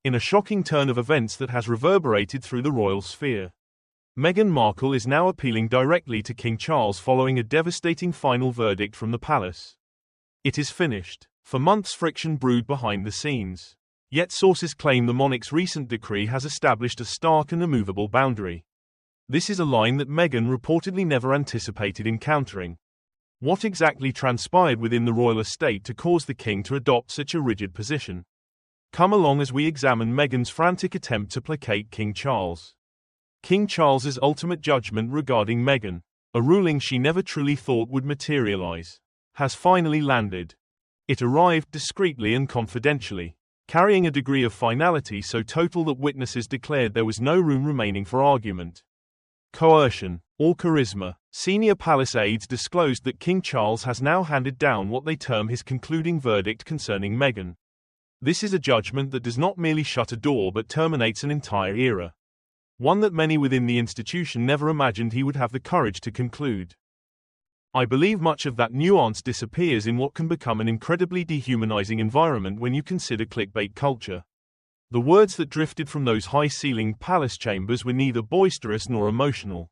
in a shocking turn of events that has reverberated through the royal sphere. Meghan Markle is now appealing directly to King Charles following a devastating final verdict from the palace. It is finished. For months friction brewed behind the scenes. Yet sources claim the monarch's recent decree has established a stark and immovable boundary. This is a line that Meghan reportedly never anticipated encountering. What exactly transpired within the royal estate to cause the king to adopt such a rigid position? Come along as we examine Meghan's frantic attempt to placate King Charles. King Charles's ultimate judgment regarding Meghan, a ruling she never truly thought would materialize, has finally landed. It arrived discreetly and confidentially, carrying a degree of finality so total that witnesses declared there was no room remaining for argument. Coercion, or charisma. Senior palace aides disclosed that King Charles has now handed down what they term his concluding verdict concerning Meghan. This is a judgment that does not merely shut a door but terminates an entire era. One that many within the institution never imagined he would have the courage to conclude. I believe much of that nuance disappears in what can become an incredibly dehumanizing environment when you consider clickbait culture. The words that drifted from those high-ceilinged palace chambers were neither boisterous nor emotional,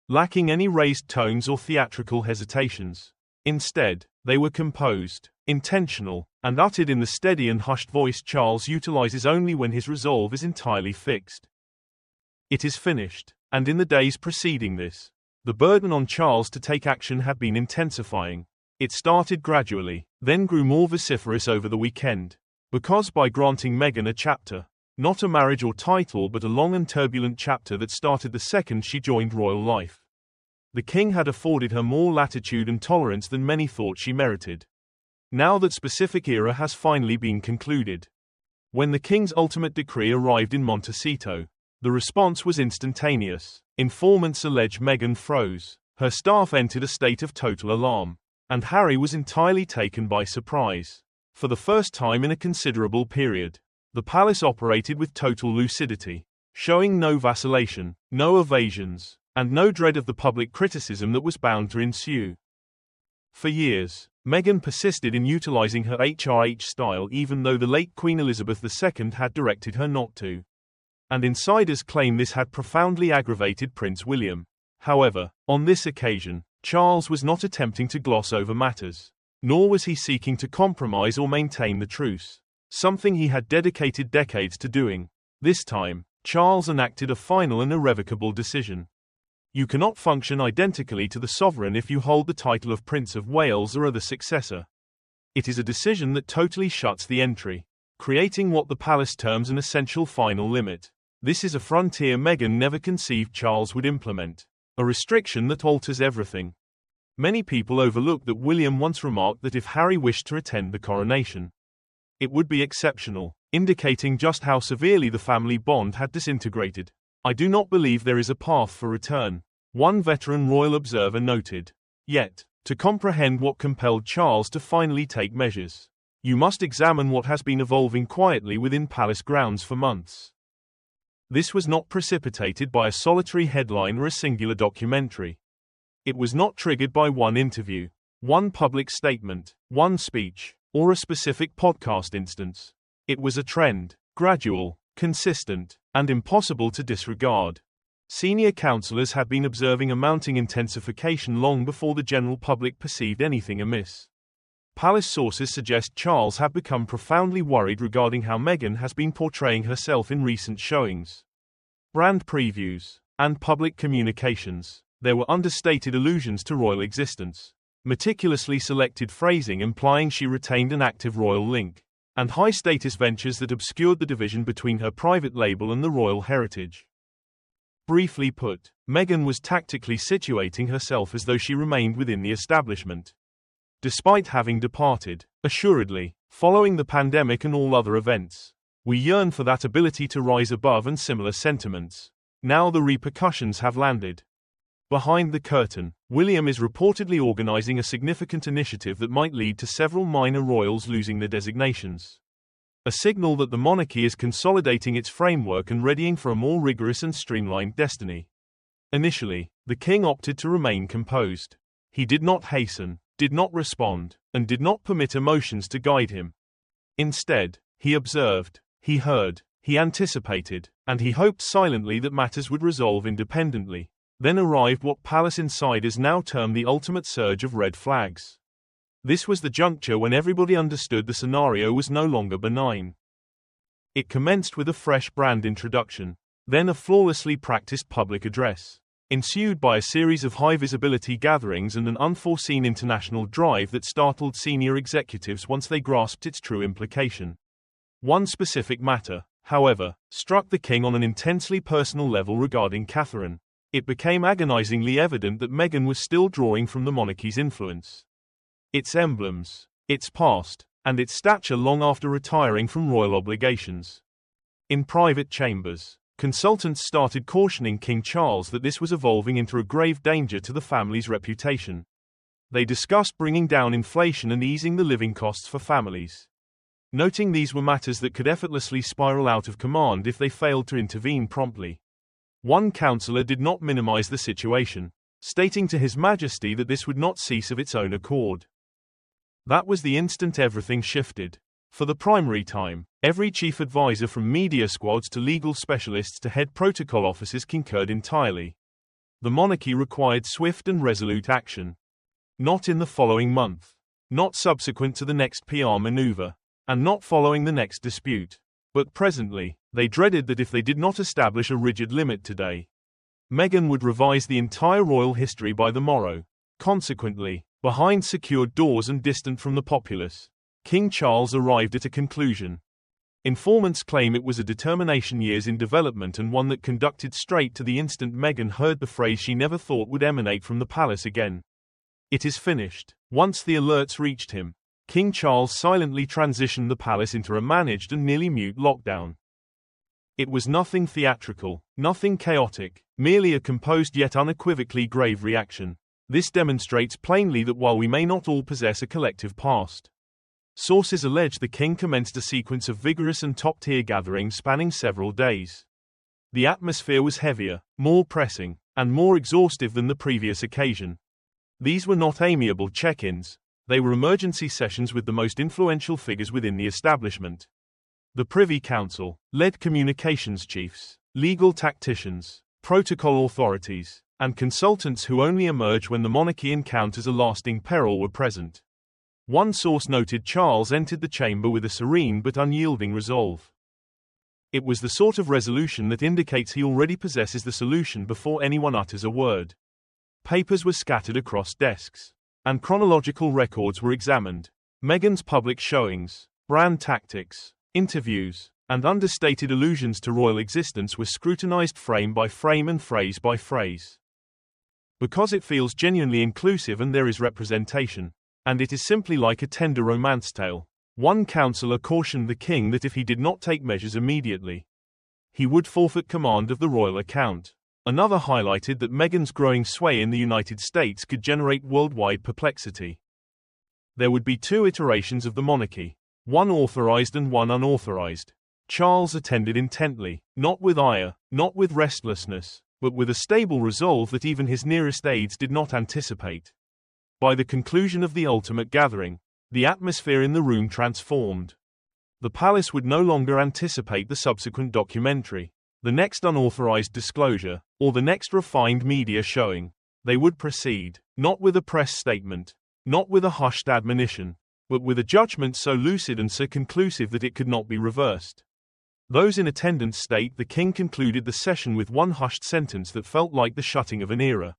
lacking any raised tones or theatrical hesitations. Instead, they were composed, intentional, and uttered in the steady and hushed voice Charles utilizes only when his resolve is entirely fixed. It is finished, and in the days preceding this, the burden on Charles to take action had been intensifying. It started gradually, then grew more vociferous over the weekend, because by granting Meghan a chapter, not a marriage or title but a long and turbulent chapter that started the second she joined royal life, the king had afforded her more latitude and tolerance than many thought she merited. Now that specific era has finally been concluded. When the king's ultimate decree arrived in Montecito, the response was instantaneous. Informants allege Meghan froze, her staff entered a state of total alarm, and Harry was entirely taken by surprise. For the first time in a considerable period, the palace operated with total lucidity, showing no vacillation, no evasions, and no dread of the public criticism that was bound to ensue. For years, Meghan persisted in utilizing her HRH style even though the late Queen Elizabeth II had directed her not to. And insiders claim this had profoundly aggravated Prince William. However, on this occasion, Charles was not attempting to gloss over matters, nor was he seeking to compromise or maintain the truce, something he had dedicated decades to doing. This time, Charles enacted a final and irrevocable decision. You cannot function identically to the sovereign if you hold the title of Prince of Wales or are the successor. It is a decision that totally shuts the entry, creating what the palace terms an essential final limit. This is a frontier Meghan never conceived Charles would implement, a restriction that alters everything. Many people overlook that William once remarked that if Harry wished to attend the coronation, it would be exceptional, indicating just how severely the family bond had disintegrated. I do not believe there is a path for return, one veteran royal observer noted. Yet, to comprehend what compelled Charles to finally take measures, you must examine what has been evolving quietly within palace grounds for months. This was not precipitated by a solitary headline or a singular documentary. It was not triggered by one interview, one public statement, one speech, or a specific podcast instance. It was a trend, gradual, consistent, and impossible to disregard. Senior counselors had been observing a mounting intensification long before the general public perceived anything amiss. Palace sources suggest Charles had become profoundly worried regarding how Meghan has been portraying herself in recent showings, brand previews, and public communications. There were understated allusions to royal existence, meticulously selected phrasing implying she retained an active royal link, and high-status ventures that obscured the division between her private label and the royal heritage. Briefly put, Meghan was tactically situating herself as though she remained within the establishment, despite having departed. Assuredly, following the pandemic and all other events, we yearn for that ability to rise above and similar sentiments. Now the repercussions have landed. Behind the curtain, William is reportedly organizing a significant initiative that might lead to several minor royals losing their designations. A signal that the monarchy is consolidating its framework and readying for a more rigorous and streamlined destiny. Initially, the king opted to remain composed. He did not hasten, did not respond, and did not permit emotions to guide him. Instead, he observed, he heard, He anticipated, and he hoped silently that matters would resolve independently. Then arrived what palace insiders now term the ultimate surge of red flags. This was the juncture when everybody understood the scenario was no longer benign. It commenced with a fresh brand introduction, then a flawlessly practiced public address, ensued by a series of high-visibility gatherings and an unforeseen international drive that startled senior executives once they grasped its true implication. One specific matter, however, struck the king on an intensely personal level regarding Catherine. It became agonizingly evident that Meghan was still drawing from the monarchy's influence, its emblems, its past, and its stature long after retiring from royal obligations. In private chambers, consultants started cautioning King Charles that this was evolving into a grave danger to the family's reputation. They discussed bringing down inflation and easing the living costs for families, noting these were matters that could effortlessly spiral out of command if they failed to intervene promptly. One councillor did not minimize the situation, stating to His Majesty that this would not cease of its own accord. That was the instant everything shifted. For the primary time, every chief advisor from media squads to legal specialists to head protocol officers concurred entirely. The monarchy required swift and resolute action. Not in the following month, not subsequent to the next PR maneuver, and not following the next dispute. But presently, they dreaded that if they did not establish a rigid limit today, Meghan would revise the entire royal history by the morrow. Consequently, behind secured doors and distant from the populace, King Charles arrived at a conclusion. Informants claim it was a determination years in development and one that conducted straight to the instant Meghan heard the phrase she never thought would emanate from the palace again. "It is finished." Once the alerts reached him, King Charles silently transitioned the palace into a managed and nearly mute lockdown. It was nothing theatrical, nothing chaotic, merely a composed yet unequivocally grave reaction. This demonstrates plainly that while we may not all possess a collective past, sources allege the king commenced a sequence of vigorous and top-tier gatherings spanning several days. The atmosphere was heavier, more pressing, and more exhaustive than the previous occasion. These were not amiable check-ins. They were emergency sessions with the most influential figures within the establishment. The Privy Council, led communications chiefs, legal tacticians, protocol authorities, and consultants who only emerge when the monarchy encounters a lasting peril were present. One source noted Charles entered the chamber with a serene but unyielding resolve. It was the sort of resolution that indicates he already possesses the solution before anyone utters a word. Papers were scattered across desks, and chronological records were examined. Meghan's public showings, brand tactics, interviews, and understated allusions to royal existence were scrutinized frame by frame and phrase by phrase. Because it feels genuinely inclusive and there is representation, and it is simply like a tender romance tale. One councillor cautioned the king that if he did not take measures immediately, he would forfeit command of the royal account. Another highlighted that Meghan's growing sway in the United States could generate worldwide perplexity. There would be two iterations of the monarchy, one authorized and one unauthorized. Charles attended intently, not with ire, not with restlessness, but with a stable resolve that even his nearest aides did not anticipate. By the conclusion of the ultimate gathering, the atmosphere in the room transformed. The palace would no longer anticipate the subsequent documentary, the next unauthorized disclosure, or the next refined media showing. They would proceed, not with a press statement, not with a hushed admonition, but with a judgment so lucid and so conclusive that it could not be reversed. Those in attendance state the king concluded the session with one hushed sentence that felt like the shutting of an era.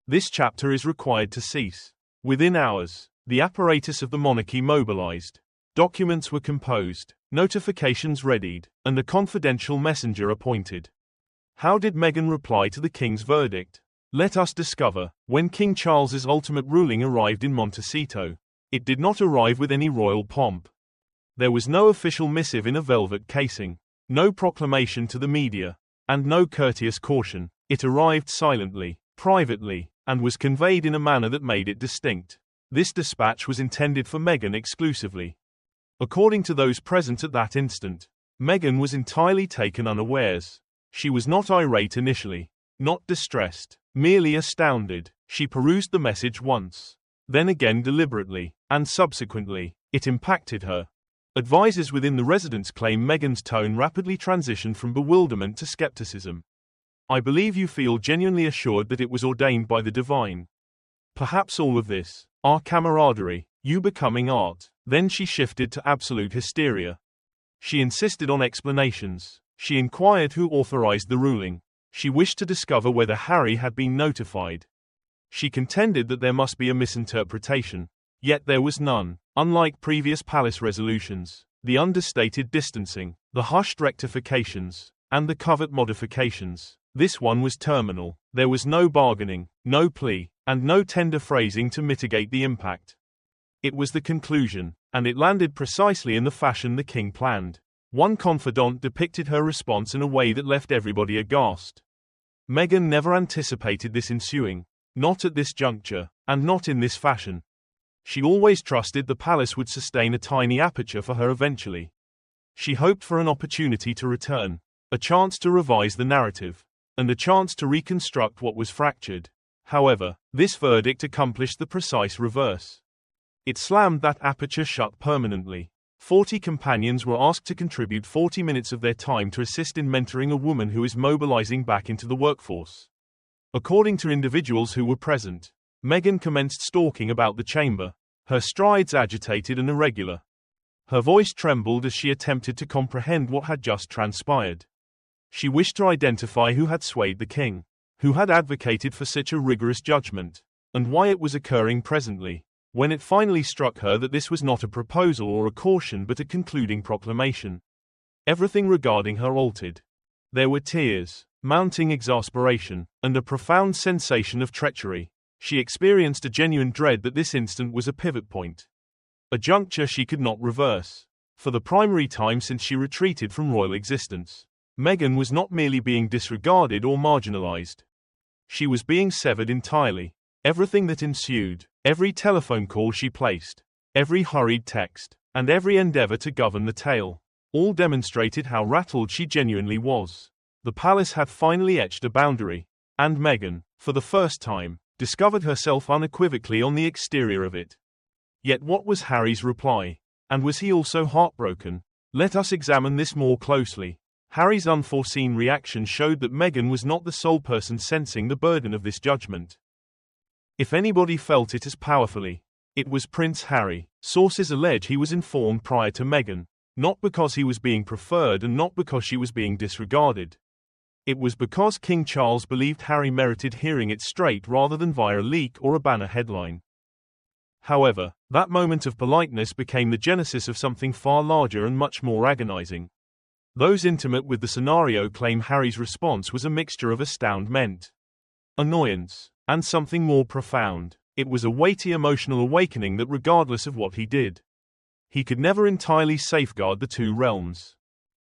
"This chapter is required to cease." Within hours, the apparatus of the monarchy mobilized. Documents were composed, notifications readied, and a confidential messenger appointed. How did Meghan reply to the king's verdict? Let us discover. When King Charles's ultimate ruling arrived in Montecito, it did not arrive with any royal pomp. There was no official missive in a velvet casing, no proclamation to the media, and no courteous caution. It arrived silently, privately, and was conveyed in a manner that made it distinct. This dispatch was intended for Meghan exclusively. According to those present at that instant, Meghan was entirely taken unawares. She was not irate initially, not distressed, merely astounded. She perused the message once, then again deliberately, and subsequently, it impacted her. Advisors within the residence claim Meghan's tone rapidly transitioned from bewilderment to skepticism. I believe you feel genuinely assured that it was ordained by the divine. Perhaps all of this, our camaraderie, you becoming art. Then she shifted to absolute hysteria. She insisted on explanations. She inquired who authorized the ruling. She wished to discover whether Harry had been notified. She contended that there must be a misinterpretation. Yet there was none. Unlike previous palace resolutions, the understated distancing, the hushed rectifications, and the covert modifications, this one was terminal. There was no bargaining, no plea, and no tender phrasing to mitigate the impact. It was the conclusion, and it landed precisely in the fashion the king planned. One confidant depicted her response in a way that left everybody aghast. Meghan never anticipated this ensuing. Not at this juncture, and not in this fashion. She always trusted the palace would sustain a tiny aperture for her eventually. She hoped for an opportunity to return, a chance to revise the narrative, and a chance to reconstruct what was fractured. However, this verdict accomplished the precise reverse. It slammed that aperture shut permanently. 40 companions were asked to contribute 40 minutes of their time to assist in mentoring a woman who is mobilizing back into the workforce. According to individuals who were present, Meghan commenced stalking about the chamber, her strides agitated and irregular. Her voice trembled as she attempted to comprehend what had just transpired. She wished to identify who had swayed the king, who had advocated for such a rigorous judgment, and why it was occurring presently, when it finally struck her that this was not a proposal or a caution but a concluding proclamation. Everything regarding her altered. There were tears, mounting exasperation, and a profound sensation of treachery. She experienced a genuine dread that this instant was a pivot point. A juncture she could not reverse. For the primary time since she retreated from royal existence, Meghan was not merely being disregarded or marginalized. She was being severed entirely. Everything that ensued, every telephone call she placed, every hurried text, and every endeavor to govern the tale, all demonstrated how rattled she genuinely was. The palace had finally etched a boundary, and Meghan, for the first time, discovered herself unequivocally on the exterior of it. Yet what was Harry's reply? And was he also heartbroken? Let us examine this more closely. Harry's unforeseen reaction showed that Meghan was not the sole person sensing the burden of this judgment. If anybody felt it as powerfully, it was Prince Harry. Sources allege he was informed prior to Meghan, not because he was being preferred and not because she was being disregarded. It was because King Charles believed Harry merited hearing it straight rather than via a leak or a banner headline. However, that moment of politeness became the genesis of something far larger and much more agonizing. Those intimate with the scenario claim Harry's response was a mixture of astoundment, annoyance, and something more profound. It was a weighty emotional awakening that regardless of what he did, he could never entirely safeguard the two realms.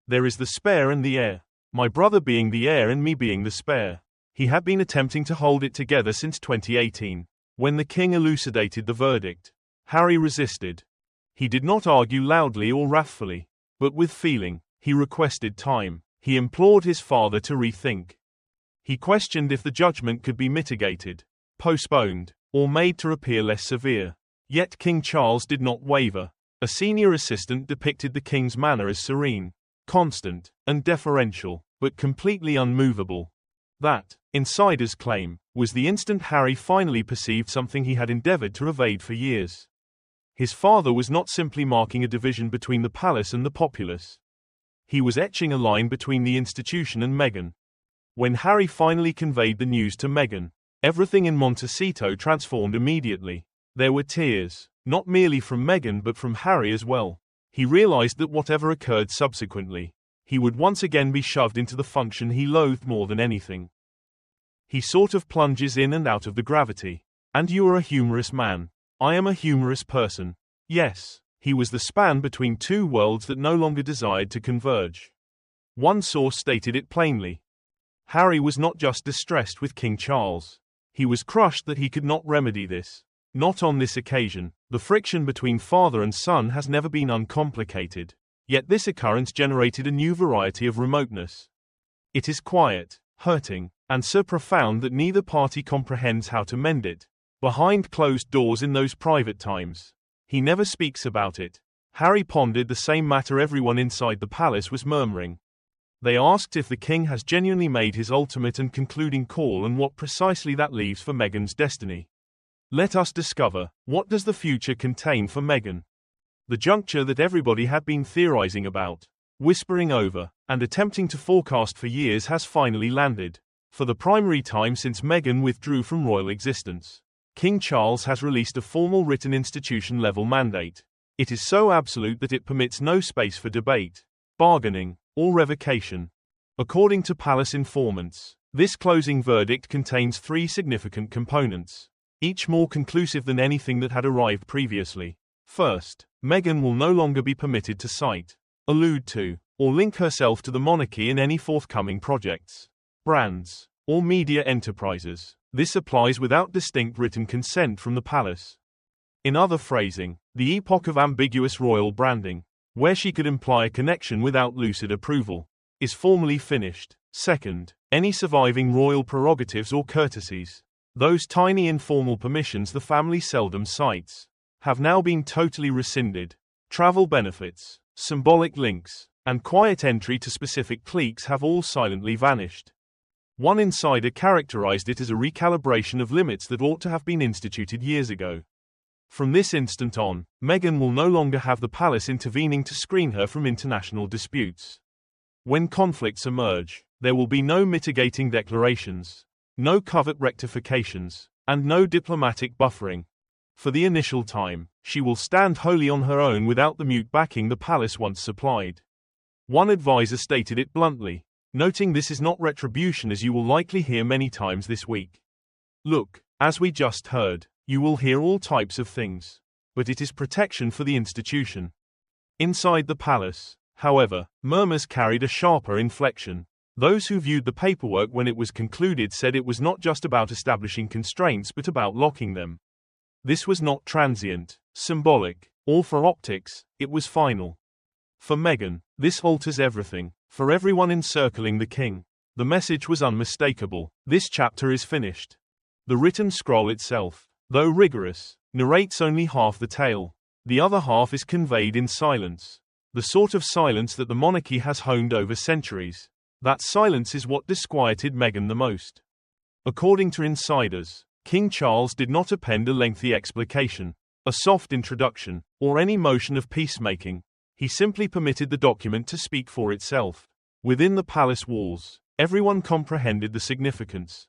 There is the spare and the heir. My brother being the heir and me being the spare. He had been attempting to hold it together since 2018. When the king elucidated the verdict, Harry resisted. He did not argue loudly or wrathfully, but with feeling. He requested time. He implored his father to rethink. He questioned if the judgment could be mitigated, postponed, or made to appear less severe. Yet King Charles did not waver. A senior assistant depicted the king's manner as serene, constant, and deferential, but completely unmovable. That, insiders claim, was the instant Harry finally perceived something he had endeavored to evade for years. His father was not simply marking a division between the palace and the populace. He was etching a line between the institution and Meghan. When Harry finally conveyed the news to Meghan, everything in Montecito transformed immediately. There were tears, not merely from Meghan but from Harry as well. He realized that whatever occurred subsequently, he would once again be shoved into the function he loathed more than anything. He sort of plunges in and out of the gravity. And you are a humorous man. I am a humorous person. Yes, he was the span between two worlds that no longer desired to converge. One source stated it plainly. Harry was not just distressed with King Charles. He was crushed that he could not remedy this. Not on this occasion. The friction between father and son has never been uncomplicated. Yet this occurrence generated a new variety of remoteness. It is quiet, hurting, and so profound that neither party comprehends how to mend it. Behind closed doors in those private times, he never speaks about it. Harry pondered the same matter everyone inside the palace was murmuring. They asked if the king has genuinely made his ultimate and concluding call and what precisely that leaves for Meghan's destiny. Let us discover, what does the future contain for Meghan? The juncture that everybody had been theorizing about, whispering over, and attempting to forecast for years has finally landed. For the primary time since Meghan withdrew from royal existence, King Charles has released a formal written institution-level mandate. It is so absolute that it permits no space for debate, bargaining, or revocation. According to palace informants, this closing verdict contains 3 significant components, each more conclusive than anything that had arrived previously. First, Meghan will no longer be permitted to cite, allude to, or link herself to the monarchy in any forthcoming projects, brands, or media enterprises. This applies without distinct written consent from the palace. In other phrasing, the epoch of ambiguous royal branding, where she could imply a connection without lucid approval, is formally finished. Second, any surviving royal prerogatives or courtesies, those tiny informal permissions the family seldom cites, have now been totally rescinded. Travel benefits, symbolic links, and quiet entry to specific cliques have all silently vanished. One insider characterized it as a recalibration of limits that ought to have been instituted years ago. From this instant on, Meghan will no longer have the palace intervening to screen her from international disputes. When conflicts emerge, there will be no mitigating declarations, no covert rectifications, and no diplomatic buffering. For the initial time, she will stand wholly on her own without the mute backing the palace once supplied. One advisor stated it bluntly, noting this is not retribution as you will likely hear many times this week. Look, as we just heard, you will hear all types of things, but it is protection for the institution. Inside the palace, however, murmurs carried a sharper inflection. Those who viewed the paperwork when it was concluded said it was not just about establishing constraints but about locking them. This was not transient, symbolic, or for optics, it was final. For Meghan, this alters everything. For everyone encircling the king, the message was unmistakable. This chapter is finished. The written scroll itself, though rigorous, narrates only half the tale. The other half is conveyed in silence. The sort of silence that the monarchy has honed over centuries. That silence is what disquieted Meghan the most. According to insiders, King Charles did not append a lengthy explication, a soft introduction, or any motion of peacemaking. He simply permitted the document to speak for itself. Within the palace walls, everyone comprehended the significance.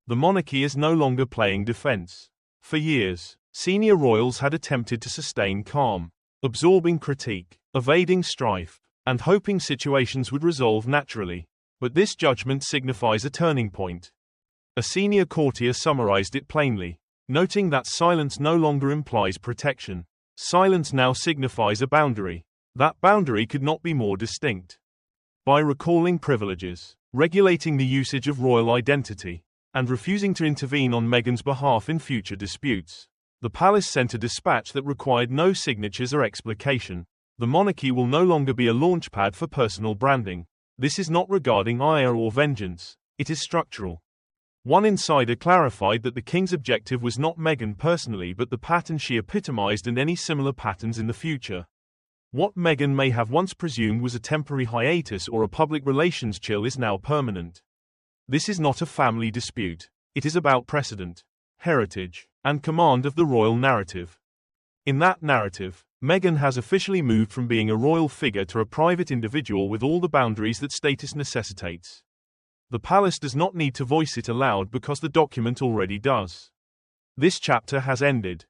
The monarchy is no longer playing defense. For years, senior royals had attempted to sustain calm, absorbing critique, evading strife, and hoping situations would resolve naturally. But this judgment signifies a turning point. A senior courtier summarized it plainly, noting that silence no longer implies protection. Silence now signifies a boundary. That boundary could not be more distinct. By recalling privileges, regulating the usage of royal identity, and refusing to intervene on Meghan's behalf in future disputes, the palace sent a dispatch that required no signatures or explication. The monarchy will no longer be a launchpad for personal branding. This is not regarding ire or vengeance, it is structural. One insider clarified that the king's objective was not Meghan personally but the pattern she epitomized and any similar patterns in the future. What Meghan may have once presumed was a temporary hiatus or a public relations chill is now permanent. This is not a family dispute. It is about precedent, heritage, and command of the royal narrative. In that narrative, Meghan has officially moved from being a royal figure to a private individual with all the boundaries that status necessitates. The palace does not need to voice it aloud because the document already does. This chapter has ended.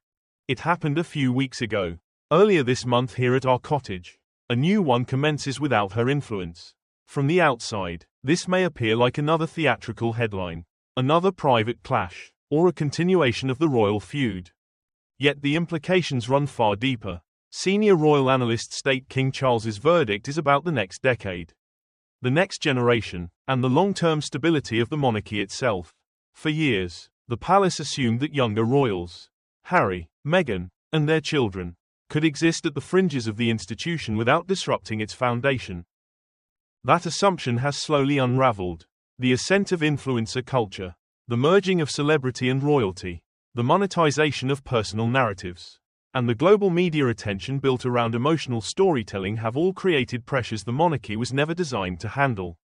It happened a few weeks ago. Earlier this month here at our cottage, a new one commences without her influence. From the outside, this may appear like another theatrical headline, another private clash, or a continuation of the royal feud. Yet the implications run far deeper. Senior royal analysts state King Charles's verdict is about the next decade, the next generation, and the long-term stability of the monarchy itself. For years, the palace assumed that younger royals, Harry, Meghan, and their children, could exist at the fringes of the institution without disrupting its foundation. That assumption has slowly unraveled. The ascent of influencer culture, the merging of celebrity and royalty, the monetization of personal narratives, and the global media attention built around emotional storytelling have all created pressures the monarchy was never designed to handle.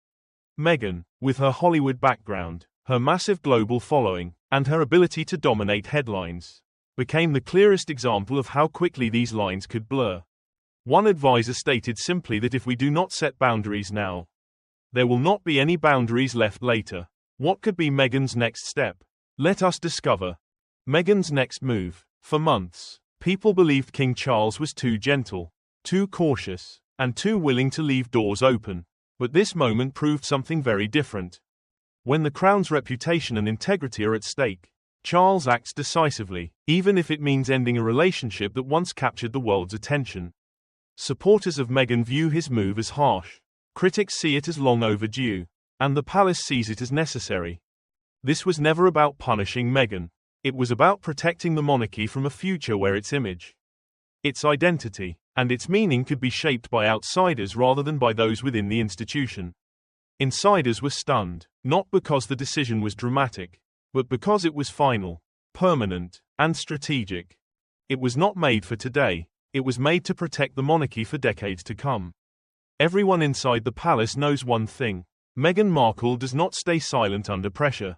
Meghan, with her Hollywood background, her massive global following, and her ability to dominate headlines, became the clearest example of how quickly these lines could blur. One advisor stated simply that if we do not set boundaries now, there will not be any boundaries left later. What could be Meghan's next step? Let us discover. Meghan's next move. For months, people believed King Charles was too gentle, too cautious, and too willing to leave doors open. But this moment proved something very different. When the crown's reputation and integrity are at stake, Charles acts decisively, even if it means ending a relationship that once captured the world's attention. Supporters of Meghan view his move as harsh. Critics see it as long overdue, and the palace sees it as necessary. This was never about punishing Meghan. It was about protecting the monarchy from a future where its image, its identity, and its meaning could be shaped by outsiders rather than by those within the institution. Insiders were stunned, not because the decision was dramatic, but because it was final, permanent, and strategic. It was not made for today, it was made to protect the monarchy for decades to come. Everyone inside the palace knows one thing: Meghan Markle does not stay silent under pressure.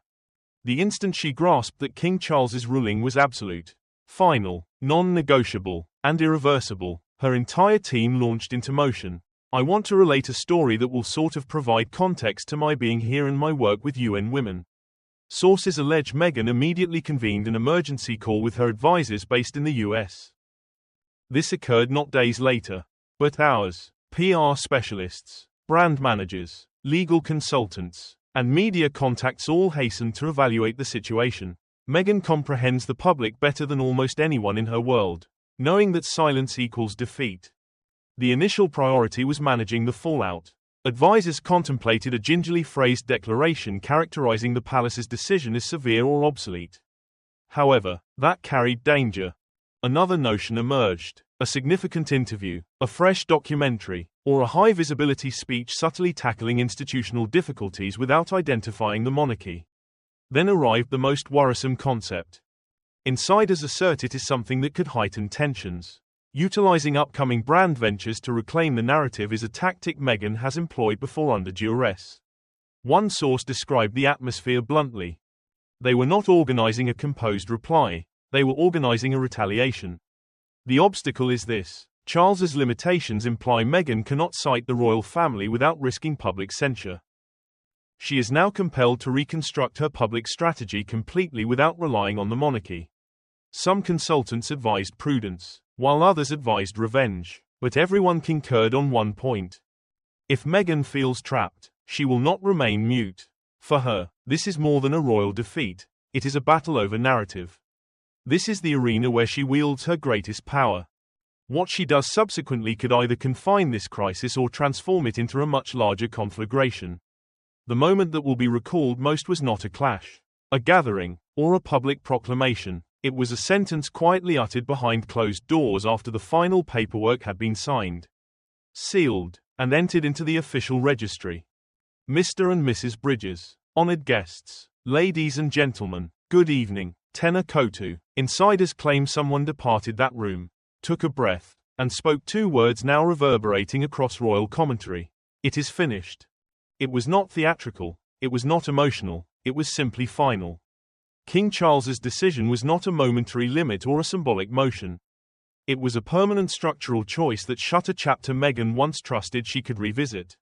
The instant she grasped that King Charles's ruling was absolute, final, non-negotiable, and irreversible, her entire team launched into motion. I want to relate a story that will sort of provide context to my being here and my work with UN Women. Sources allege Meghan immediately convened an emergency call with her advisors based in the US. This occurred not days later, but hours. PR specialists, brand managers, legal consultants, and media contacts all hastened to evaluate the situation. Meghan comprehends the public better than almost anyone in her world, knowing that silence equals defeat. The initial priority was managing the fallout. Advisors contemplated a gingerly phrased declaration characterizing the palace's decision as severe or obsolete. However, that carried danger. Another notion emerged: a significant interview, a fresh documentary, or a high-visibility speech subtly tackling institutional difficulties without identifying the monarchy. Then arrived the most worrisome concept. Insiders assert it is something that could heighten tensions. Utilizing upcoming brand ventures to reclaim the narrative is a tactic Meghan has employed before under duress. One source described the atmosphere bluntly. They were not organizing a composed reply, they were organizing a retaliation. The obstacle is this: Charles's limitations imply Meghan cannot cite the royal family without risking public censure. She is now compelled to reconstruct her public strategy completely without relying on the monarchy. Some consultants advised prudence, while others advised revenge, but everyone concurred on one point. If Meghan feels trapped, she will not remain mute. For her, this is more than a royal defeat, it is a battle over narrative. This is the arena where she wields her greatest power. What she does subsequently could either confine this crisis or transform it into a much larger conflagration. The moment that will be recalled most was not a clash, a gathering, or a public proclamation. It was a sentence quietly uttered behind closed doors after the final paperwork had been signed, sealed, and entered into the official registry. Mr. and Mrs. Bridges, honored guests, ladies and gentlemen, good evening. Tena Kotu. Insiders claim someone departed that room, took a breath, and spoke two words now reverberating across royal commentary. It is finished. It was not theatrical, it was not emotional, it was simply final. King Charles's decision was not a momentary limit or a symbolic motion. It was a permanent structural choice that shut a chapter Meghan once trusted she could revisit.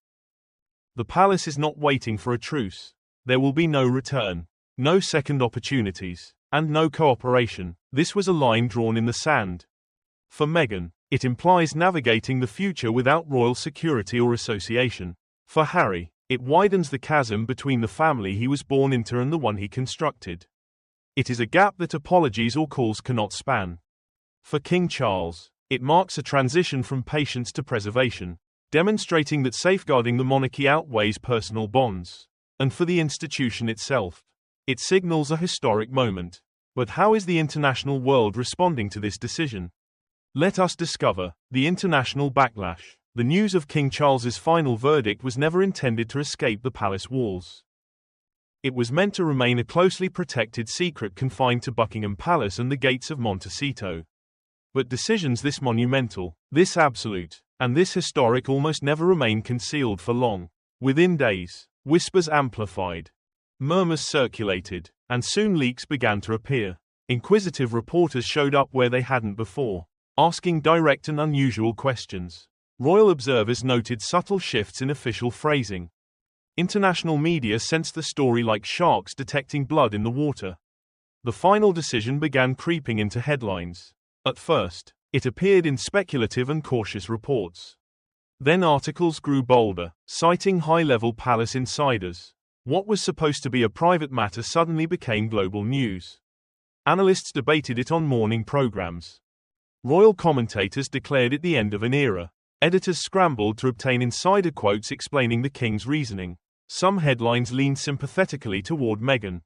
The palace is not waiting for a truce. There will be no return, no second opportunities, and no cooperation. This was a line drawn in the sand. For Meghan, it implies navigating the future without royal security or association. For Harry, it widens the chasm between the family he was born into and the one he constructed. It is a gap that apologies or calls cannot span. For King Charles, it marks a transition from patience to preservation, demonstrating that safeguarding the monarchy outweighs personal bonds. And for the institution itself, it signals a historic moment. But how is the international world responding to this decision? Let us discover. The international backlash. The news of King Charles's final verdict was never intended to escape the palace walls. It was meant to remain a closely protected secret confined to Buckingham Palace and the gates of Montecito. But decisions this monumental, this absolute, and this historic almost never remain concealed for long. Within days, whispers amplified, murmurs circulated, and soon leaks began to appear. Inquisitive reporters showed up where they hadn't before, asking direct and unusual questions. Royal observers noted subtle shifts in official phrasing. International media sensed the story like sharks detecting blood in the water. The final decision began creeping into headlines. At first, it appeared in speculative and cautious reports. Then articles grew bolder, citing high-level palace insiders. What was supposed to be a private matter suddenly became global news. Analysts debated it on morning programs. Royal commentators declared it the end of an era. Editors scrambled to obtain insider quotes explaining the king's reasoning. Some headlines leaned sympathetically toward Meghan.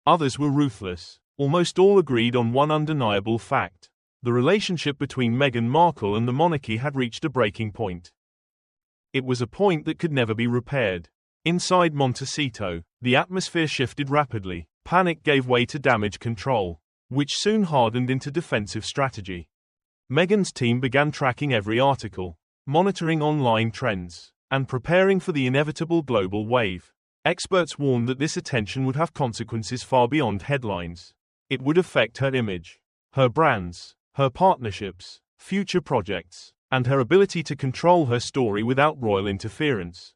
Others were ruthless. Almost all agreed on one undeniable fact. The relationship between Meghan Markle and the monarchy had reached a breaking point. It was a point that could never be repaired. Inside Montecito, the atmosphere shifted rapidly. Panic gave way to damage control, which soon hardened into defensive strategy. Meghan's team began tracking every article, monitoring online trends, and preparing for the inevitable global wave. Experts warned that this attention would have consequences far beyond headlines. It would affect her image, her brands, her partnerships, future projects, and her ability to control her story without royal interference.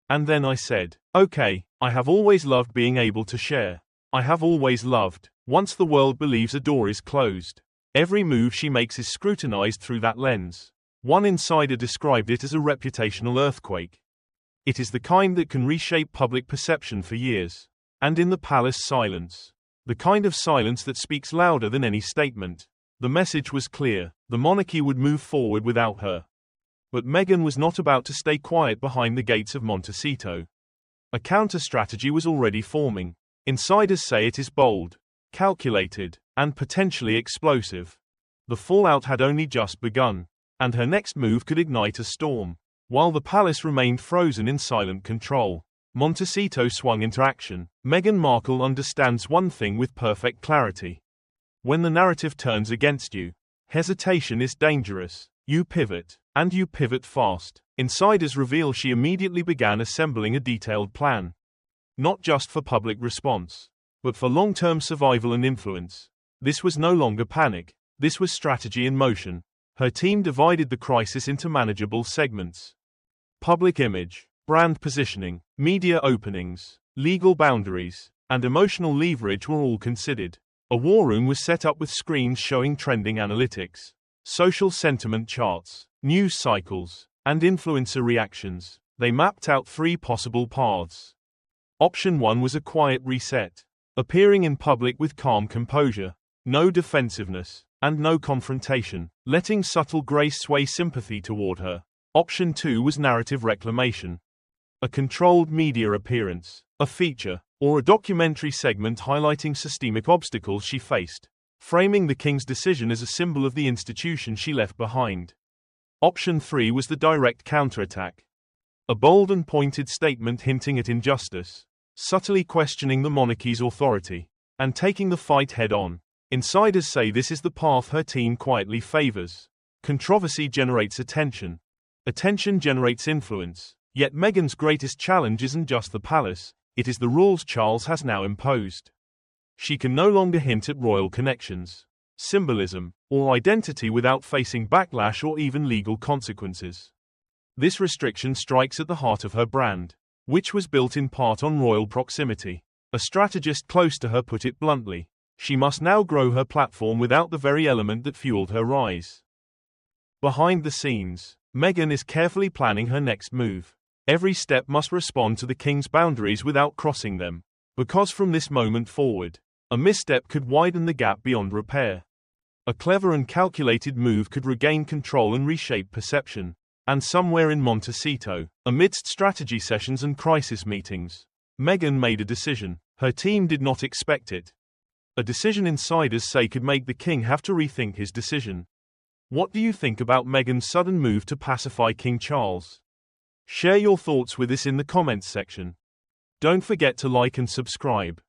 And then I said, okay, I have always loved being able to share. I have always loved, once the world believes a door is closed. Every move she makes is scrutinized through that lens. One insider described it as a reputational earthquake. It is the kind that can reshape public perception for years. And in the palace silence. The kind of silence that speaks louder than any statement. The message was clear, the monarchy would move forward without her. But Meghan was not about to stay quiet behind the gates of Montecito. A counter-strategy was already forming. Insiders say it is bold, calculated, and potentially explosive. The fallout had only just begun, and her next move could ignite a storm. While the palace remained frozen in silent control, Montecito swung into action. Meghan Markle understands one thing with perfect clarity. When the narrative turns against you, hesitation is dangerous. You pivot, and you pivot fast. Insiders reveal she immediately began assembling a detailed plan. Not just for public response, but for long-term survival and influence. This was no longer panic. This was strategy in motion. Her team divided the crisis into manageable segments. Public image, brand positioning, media openings, legal boundaries, and emotional leverage were all considered. A war room was set up with screens showing trending analytics, social sentiment charts, news cycles, and influencer reactions. They mapped out three possible paths. Option 1 was a quiet reset, appearing in public with calm composure, no defensiveness, and no confrontation, letting subtle grace sway sympathy toward her. Option 2 was narrative reclamation, a controlled media appearance, a feature, or a documentary segment highlighting systemic obstacles she faced, framing the king's decision as a symbol of the institution she left behind. Option 3 was the direct counterattack, a bold and pointed statement hinting at injustice, subtly questioning the monarchy's authority, and taking the fight head-on. Insiders say this is the path her team quietly favors. Controversy generates attention. Attention generates influence. Yet Meghan's greatest challenge isn't just the palace, it is the rules Charles has now imposed. She can no longer hint at royal connections, symbolism, or identity without facing backlash or even legal consequences. This restriction strikes at the heart of her brand, which was built in part on royal proximity. A strategist close to her put it bluntly. She must now grow her platform without the very element that fueled her rise. Behind the scenes, Meghan is carefully planning her next move. Every step must respond to the king's boundaries without crossing them, because from this moment forward, a misstep could widen the gap beyond repair. A clever and calculated move could regain control and reshape perception. And somewhere in Montecito, amidst strategy sessions and crisis meetings, Meghan made a decision. Her team did not expect it. A decision insiders say could make the king have to rethink his decision. What do you think about Meghan's sudden move to pacify King Charles? Share your thoughts with us in the comments section. Don't forget to like and subscribe.